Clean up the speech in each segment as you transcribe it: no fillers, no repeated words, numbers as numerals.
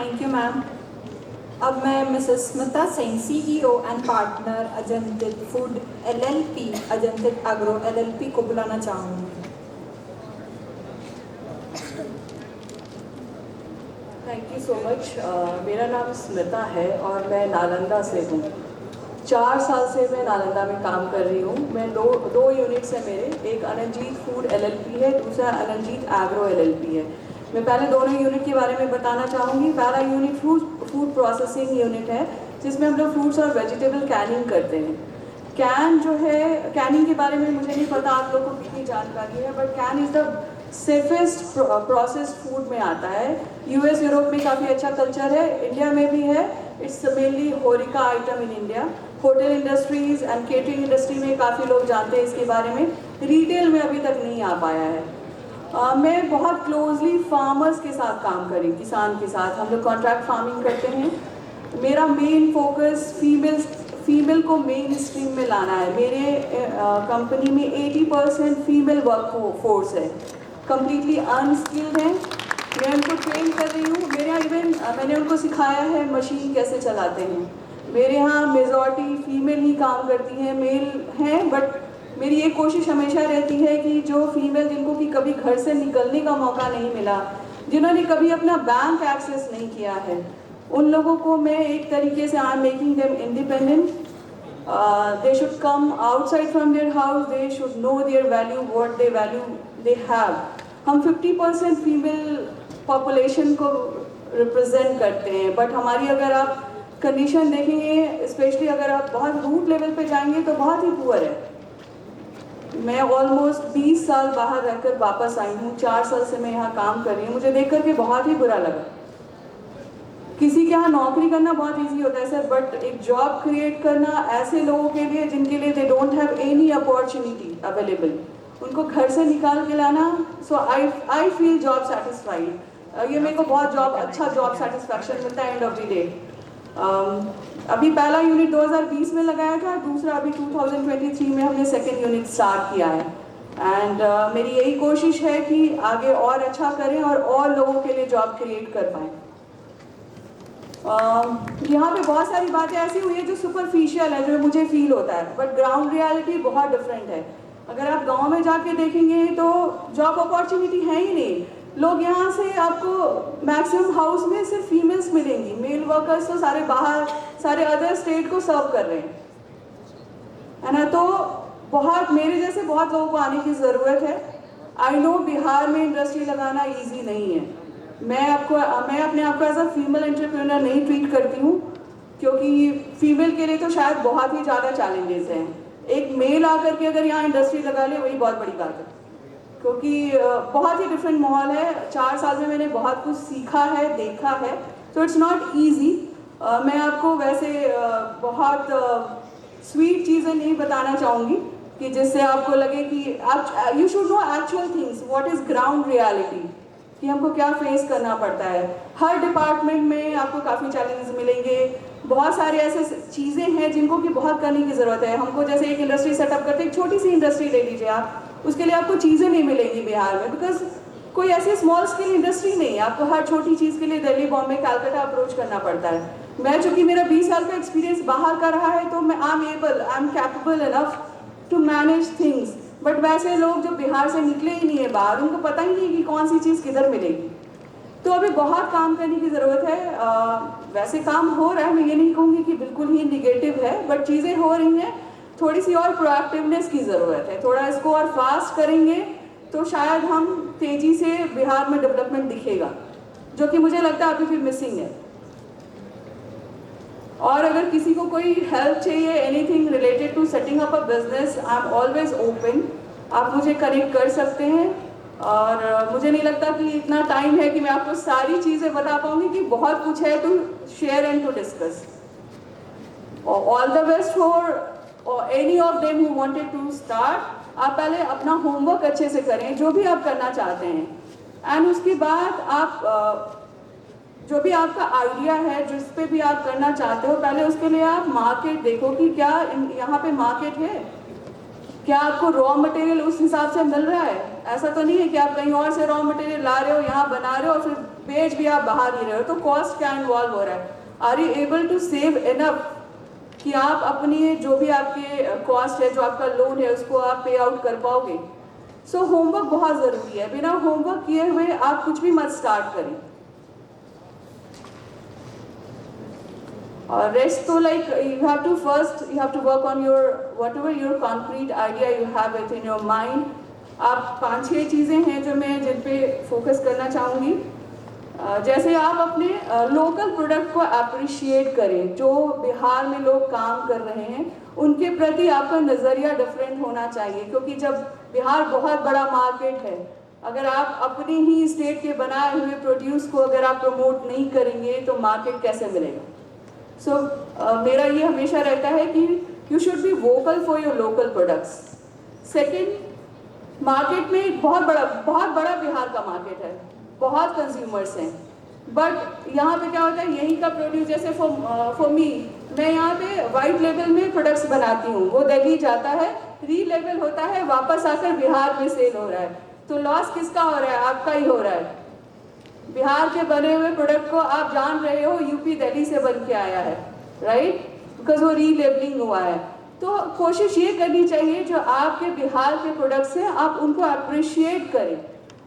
Thank you ma'am. अब मैं Mrs Smita Singh, CEO and partner Ajantit food LLP, Ajantit agro LLP को बुलाना चाहूँगी। Thank you so much. मेरा नाम स्मिता है और मैं नालंदा से हूँ। 4 साल से मैं नालंदा में काम कर रही हूँ। मैं दो यूनिट्स हैं मेरे, एक अनंजीत फूड LLP है, दूसरा अनंजीत एग्रो LLP है। मैं पहले दोनों यूनिट के बारे में बताना चाहूँगी। पहला यूनिट फूड प्रोसेसिंग यूनिट है, जिसमें हम लोग फ्रूट्स और वेजिटेबल कैनिंग करते हैं। कैन जो है, कैनिंग के बारे में मुझे नहीं पता आप लोगों को कितनी जानकारी है, but can is the safest processed food में आता है। US यूरोप में काफ़ी अच्छा कल्चर है, इंडिया में भी है। It's mainly horeca item in India. Hotel industries and catering industry में काफ़ी लोग जानते हैं इसके बारे में। रिटेल में अभी तक नहीं आ पाया है। मैं बहुत क्लोजली फार्मर्स के साथ काम करी, किसान के साथ। हम लोग कॉन्ट्रैक्ट फार्मिंग करते हैं। मेरा मेन फोकस फीमेल को मेन स्ट्रीम में लाना है। मेरे कंपनी में 80% फीमेल वर्क फोर्स है, कम्प्लीटली अनस्किल्ड है। मैं उनको ट्रेन कर रही हूँ। मेरे यहाँ इवन मैंने उनको सिखाया है मशीन कैसे चलाते हैं। मेरे यहाँ मेजॉरिटी फीमेल ही काम करती हैं, मेल हैं, बट मेरी ये कोशिश हमेशा रहती है कि जो फीमेल जिनको कि कभी घर से निकलने का मौका नहीं मिला, जिन्होंने कभी अपना बैंक एक्सेस नहीं किया है, उन लोगों को मैं एक तरीके से I am making them independent. They should come outside from their house, they should know their value, what they value they have. हम 50% फीमेल पॉपुलेशन को रिप्रेजेंट करते हैं, बट हमारी अगर आप कंडीशन देखेंगे, स्पेशली अगर आप बहुत रूट लेवल पे जाएंगे तो बहुत ही पुअर है। मैं ऑलमोस्ट 20 साल बाहर रहकर वापस आई हूँ। 4 साल से मैं यहाँ काम कर रही हूँ। मुझे देख करके बहुत ही बुरा लगा। किसी के यहाँ नौकरी करना बहुत इजी होता है सर, बट एक जॉब क्रिएट करना ऐसे लोगों के लिए जिनके लिए they don't have any opportunity available, उनको घर से निकाल के लाना। सो आई फील जॉब सेटिस्फाइड। ये मेरे को बहुत अच्छा जॉब सेटिस्फैक्शन मिलता है एंड ऑफ द डे। अभी पहला यूनिट 2020 में लगाया था, दूसरा अभी 2023 में हमने सेकेंड यूनिट स्टार्ट किया है। एंड मेरी यही कोशिश है कि आगे और अच्छा करें और लोगों के लिए जॉब क्रिएट कर पाएँ। यहाँ पे बहुत सारी बातें ऐसी हुई है जो सुपरफिशियल है, जो मुझे फील होता है, बट ग्राउंड रियलिटी बहुत डिफरेंट है। अगर आप गांव में जाके देखेंगे तो जॉब अपॉर्चुनिटी है ही नहीं। लोग यहाँ से आपको मैक्सिमम हाउस में सिर्फ फीमेल्स मिलेंगी, मेल वर्कर्स तो सारे बाहर, सारे अदर स्टेट को सर्व कर रहे हैं, है ना। तो बहुत मेरे जैसे बहुत लोगों को आने की ज़रूरत है। आई नो बिहार में इंडस्ट्री लगाना ईजी नहीं है। मैं अपने आप को एज अ फीमेल एंटरप्रेन्योर नहीं ट्रीट करती हूँ, क्योंकि फीमेल के लिए तो शायद बहुत ही ज़्यादा चैलेंजेस हैं। एक मेल आकर के अगर यहाँ इंडस्ट्री लगा ले, वही बहुत बड़ी बात है, क्योंकि बहुत ही डिफरेंट माहौल है। 4 साल में मैंने बहुत कुछ सीखा है, देखा है, तो इट्स नॉट ईजी। मैं आपको वैसे बहुत स्वीट चीज़ें नहीं बताना चाहूँगी कि जिससे आपको लगे कि आप you should know actual things, what is ground reality, कि हमको क्या फेस करना पड़ता है। हर डिपार्टमेंट में आपको काफ़ी चैलेंजेस मिलेंगे। बहुत सारे ऐसे चीज़ें हैं जिनको कि बहुत करने की ज़रूरत है हमको। जैसे एक इंडस्ट्री सेटअप करते, एक छोटी सी इंडस्ट्री ले लीजिए आप, उसके लिए आपको चीज़ें नहीं मिलेंगी बिहार में, बिकॉज कोई ऐसी स्मॉल स्केल इंडस्ट्री नहीं है। आपको हर छोटी चीज़ के लिए दिल्ली, बॉम्बे, कलकत्ता अप्रोच करना पड़ता है। मैं चूँकि मेरा 20 साल का एक्सपीरियंस बाहर का रहा है, तो मैं I am capable enough to manage things. But वैसे लोग जो बिहार से निकले ही नहीं है बाहर, उनको पता ही नहीं कि कौन सी चीज़ किधर मिलेगी। तो अभी बहुत काम करने की ज़रूरत है। वैसे काम हो रहा है, मैं ये नहीं कहूँगी कि बिल्कुल ही निगेटिव है, बट चीज़ें हो रही हैं। थोड़ी सी और प्रोएक्टिवनेस की ज़रूरत है। थोड़ा इसको और फास्ट करेंगे तो शायद हम तेज़ी से बिहार में डेवलपमेंट दिखेगा, जो कि मुझे लगता है अभी भी मिसिंग है। और अगर किसी को कोई हेल्प चाहिए, anything related to setting up a business, I am always open. आप मुझे कनेक्ट कर सकते हैं। और मुझे नहीं लगता कि इतना टाइम है कि मैं आपको सारी चीज़ें बता पाऊंगी, कि बहुत कुछ है to share and to discuss. All the best for any of them who wanted to start. आप पहले अपना होमवर्क अच्छे से करें, जो भी आप करना चाहते हैं, एंड उसके बाद आप जो भी आपका आइडिया है, जिस पे भी आप करना चाहते हो, पहले उसके लिए आप मार्केट देखो कि क्या यहाँ पे मार्केट है। क्या आपको रॉ मटेरियल उस हिसाब से मिल रहा है? ऐसा तो नहीं है कि आप कहीं और से रॉ मटेरियल ला रहे हो, यहाँ बना रहे हो और फिर बेच भी आप बाहर ही रहे हो, तो कॉस्ट क्या इन्वॉल्व हो रहा है? Are you able to save enough कि आप अपनी जो भी आपके कॉस्ट है, जो आपका लोन है, उसको आप पे आउट कर पाओगे? सो होमवर्क बहुत ज़रूरी है। बिना होमवर्क किए हुए आप कुछ भी मत स्टार्ट करें। और रेस्ट तो like you have to work on your whatever your concrete idea you have within your mind. आप 5-6 चीज़ें हैं जो मैं जिन पे फोकस करना चाहूँगी। जैसे आप अपने लोकल प्रोडक्ट को अप्रिशिएट करें। जो बिहार में लोग काम कर रहे हैं उनके प्रति आपका नज़रिया डिफरेंट होना चाहिए, क्योंकि जब बिहार बहुत बड़ा मार्केट है, अगर आप अपने ही स्टेट के बनाए हुए प्रोड्यूस को अगर आप प्रमोट नहीं करेंगे तो मार्केट कैसे मिलेगा? सो मेरा ये हमेशा रहता है कि you should be vocal for your local products. Second, market में बहुत बड़ा बिहार का मार्केट है, बहुत कंज्यूमर्स हैं, बट यहाँ पे क्या होता है, यहीं का प्रोड्यूस, जैसे फॉर मी, मैं यहाँ पे वाइट लेवल में प्रोडक्ट्स बनाती हूँ, वो दिल्ली जाता है, री-लेवल होता है, वापस आकर बिहार में सेल हो रहा है, तो लॉस किसका हो रहा है? आपका ही हो रहा है। बिहार के बने हुए प्रोडक्ट को आप जान रहे हो यूपी दिल्ली से बन के आया है, राइट? बिकॉज वो री-लेबलिंग हुआ है। तो कोशिश ये करनी चाहिए जो आपके बिहार के प्रोडक्ट्स हैं आप उनको अप्रिशिएट करें,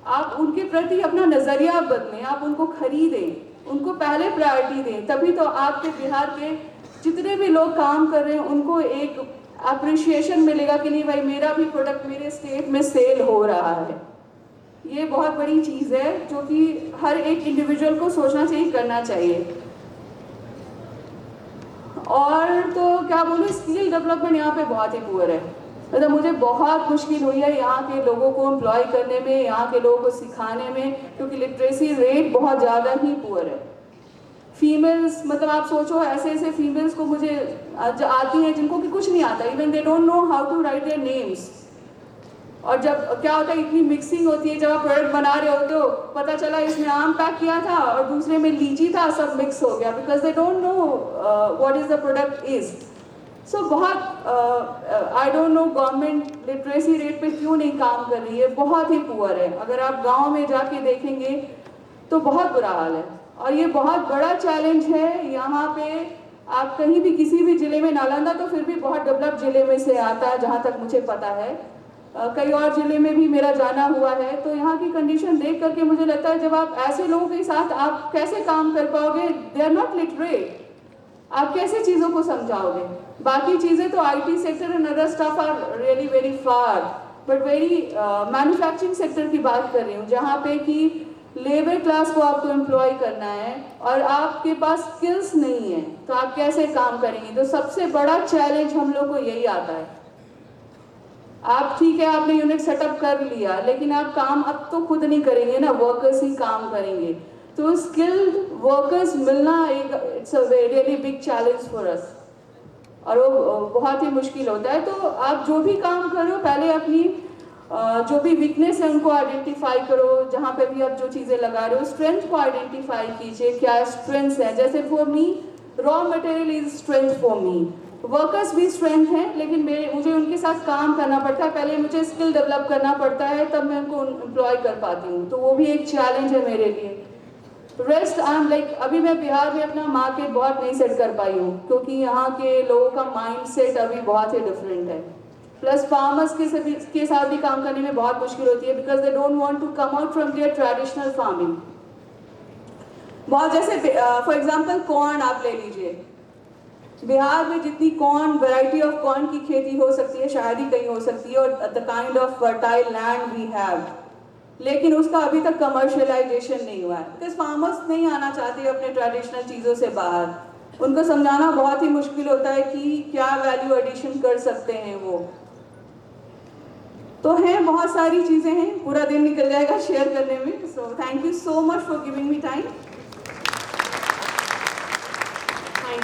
आप उनके प्रति अपना नज़रिया बदलें, आप उनको खरीदें, उनको पहले प्रायोरिटी दें, तभी तो आपके बिहार के जितने भी लोग काम कर रहे हैं उनको एक अप्रिशिएशन मिलेगा कि नहीं भाई मेरा भी प्रोडक्ट मेरे स्टेट में सेल हो रहा है। ये बहुत बड़ी चीज़ है जो कि हर एक इंडिविजुअल को सोचना चाहिए, करना चाहिए। और तो क्या बोलूँ, स्किल डेवलपमेंट यहाँ पे बहुत ही पुअर है। मतलब मुझे बहुत मुश्किल हुई है यहाँ के लोगों को एम्प्लॉय करने में, यहाँ के लोगों को सिखाने में, क्योंकि लिटरेसी रेट बहुत ज़्यादा ही पुअर है। फीमेल्स, मतलब आप सोचो ऐसे ऐसे फीमेल्स को मुझे आती हैं जिनको कि कुछ नहीं आता, even they don't know how to write their names. और जब क्या होता है, इतनी मिक्सिंग होती है, जब आप प्रोडक्ट बना रहे होते हो, पता चला इसमें आम पैक किया था और दूसरे में लीची था, सब मिक्स हो गया, because they don't know what is the product is. So बहुत I don't know government literacy rate पे क्यों नहीं काम कर रही है, बहुत ही पुअर है। अगर आप गाँव में जाके देखेंगे तो बहुत बुरा हाल है, और ये बहुत बड़ा चैलेंज है। यहाँ पे आप कहीं भी किसी भी ज़िले में, नालंदा तो फिर भी बहुत डेवलप ज़िले में से आता है जहाँ तक मुझे पता है, कई और ज़िले में भी मेरा जाना हुआ है, तो यहाँ की कंडीशन देख करके मुझे लगता है जब आप ऐसे लोगों के साथ आप कैसे काम कर पाओगे? दे आर नॉट लिटरेट, आप कैसे चीज़ों को समझाओगे? बाकी चीज़ें तो IT sector and other stuff are really very far, but very manufacturing sector की बात कर रही हूँ, जहाँ पे कि लेबर क्लास को आपको एम्प्लॉय करना है और आपके पास स्किल्स नहीं है, तो आप कैसे काम करेंगे? तो सबसे बड़ा चैलेंज हम लोग को यही आता है। आप ठीक है, आपने यूनिट सेटअप कर लिया, लेकिन आप काम अब तो खुद नहीं करेंगे ना, वर्कर्स ही काम करेंगे। तो स्किल्ड वर्कर्स मिलना एक it's a really big challenge for us, और वो बहुत ही मुश्किल होता है। तो आप जो भी काम करो, पहले अपनी जो भी वीकनेस है उनको आइडेंटिफाई करो, जहाँ पे भी आप जो चीज़ें लगा रहे हो, स्ट्रेंथ को आइडेंटिफाई कीजिए, क्या स्ट्रेंथ्स हैं। जैसे for me raw material is strength for me, workers भी स्ट्रेंथ हैं, लेकिन मुझे उनके साथ काम करना पड़ता है, पहले मुझे स्किल डेवलप करना पड़ता है, तब मैं उनको एम्प्लॉय कर पाती हूँ, तो वो भी एक चैलेंज है मेरे लिए। रेस्ट आई एम लाइक, अभी मैं बिहार में अपना मार्केट बहुत नहीं सेट कर पाई हूँ, क्योंकि यहाँ के लोगों का माइंड सेट अभी बहुत ही डिफरेंट है। प्लस फार्मर्स के साथ भी काम करने में बहुत मुश्किल होती है, because they don't want to come out from their traditional farming. बहुत जैसे फॉर एग्जांपल कॉर्न आप ले लीजिए, बिहार में जितनी कॉर्न, वैरायटी ऑफ कॉर्न की खेती हो सकती है शायद ही कहीं हो सकती है, और the kind of fertile land we have, लेकिन उसका अभी तक कमर्शियलाइजेशन नहीं हुआ है, बिकॉज फार्मर्स नहीं आना चाहते अपने ट्रेडिशनल चीज़ों से बाहर। उनको समझाना बहुत ही मुश्किल होता है कि क्या वैल्यू एडिशन कर सकते हैं वो। तो हैं बहुत सारी चीज़ें हैं, पूरा दिन निकल जाएगा शेयर करने में। So thank you so much for giving me time.